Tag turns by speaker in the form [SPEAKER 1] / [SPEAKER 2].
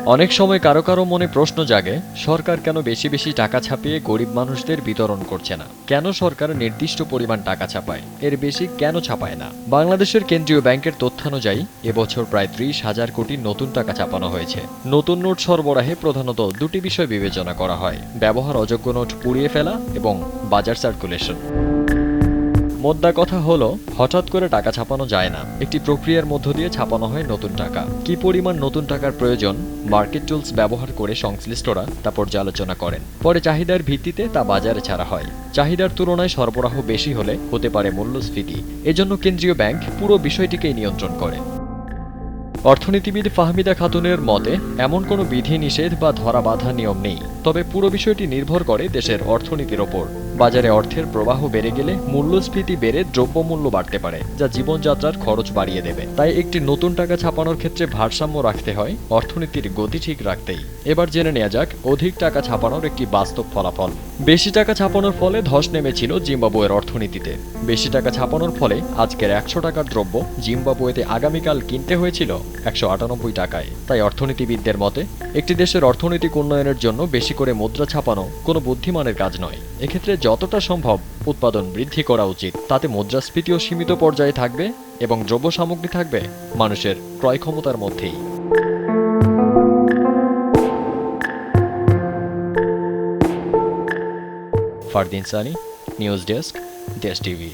[SPEAKER 1] অনেক সময় কারো কারো মনে প্রশ্ন জাগে, সরকার কেন বেশি বেশি টাকা ছাপিয়ে গরিব মানুষদের বিতরণ করছে না? কেন সরকার নির্দিষ্ট পরিমাণ টাকা ছাপায়, এর বেশি কেন ছাপায় না? বাংলাদেশের কেন্দ্রীয় ব্যাংকের তথ্যানুযায়ী এবছর প্রায় ৩০,০০০ কোটি নতুন টাকা ছাপানো হয়েছে। নতুন নোট সরবরাহে প্রধানত দুটি বিষয় বিবেচনা করা হয়: ব্যবহার অযোগ্য নোট পুড়িয়ে ফেলা এবং বাজার সার্কুলেশন। মোদ্দা কথা হলো, হঠাৎ করে টাকা ছাপানো যায় না, একটি প্রক্রিয়ার মধ্য দিয়ে ছাপানো হয় নতুন টাকা। কি পরিমাণ নতুন টাকার প্রয়োজন, মার্কেট টুলস ব্যবহার করে সংশ্লিষ্টরা তা পর্যালোচনা করেন। পরে চাহিদার ভিত্তিতে তা বাজারে ছাড়া হয়। চাহিদার তুলনায় সরবরাহ বেশি হলে হতে পারে মূল্যস্ফীতি। এজন্য কেন্দ্রীয় ব্যাংক পুরো বিষয়টিকেই নিয়ন্ত্রণ করে। অর্থনীতিবিদ ফাহমিদা খাতুনের মতে, এমন কোনো বিধি নিষেধ বা ধরা বাঁধা নিয়ম নেই, তবে পুরো বিষয়টি নির্ভর করে দেশের অর্থনীতির ওপর। বাজারে অর্থের প্রবাহ বেড়ে গেলে মূল্যস্ফীতি বেড়ে দ্রব্যমূল্য বাড়তে পারে, যা জীবনযাত্রার খরচ বাড়িয়ে দেবে। তাই একটি নতুন টাকা ছাপানোর ক্ষেত্রে ভারসাম্য রাখতে হয়, অর্থনীতির গতি ঠিক রাখতেই। এবার জেনে নেওয়া যাক অধিক টাকা ছাপানোর একটি বাস্তব ফলাফল। বেশি টাকা ছাপানোর ফলে ধস নেমেছিল জিম্বাবুয়ের অর্থনীতিতে। বেশি টাকা ছাপানোর ফলে আজকের ১০০ টাকার দ্রব্য জিম্বাবুয়েতে আগামীকাল কিনতে হয়েছিল ১৯৮ টাকায়। তাই অর্থনীতিবিদদের মতে, একটি দেশের অর্থনৈতিক উন্নয়নের জন্য বেশি করে মুদ্রা ছাপানো কোনো বুদ্ধিমানের কাজ নয়। এক্ষেত্রে যতটা সম্ভব উৎপাদন বৃদ্ধি করা উচিত। তাতে মুদ্রাস্ফীতিও সীমিত পর্যায়ে থাকবে এবং দ্রব্য সামগ্রী থাকবে মানুষের ক্রয় ক্ষমতার মধ্যেই। ফারদিন সানি, নিউজ ডেস্ক, দেশ টিভি।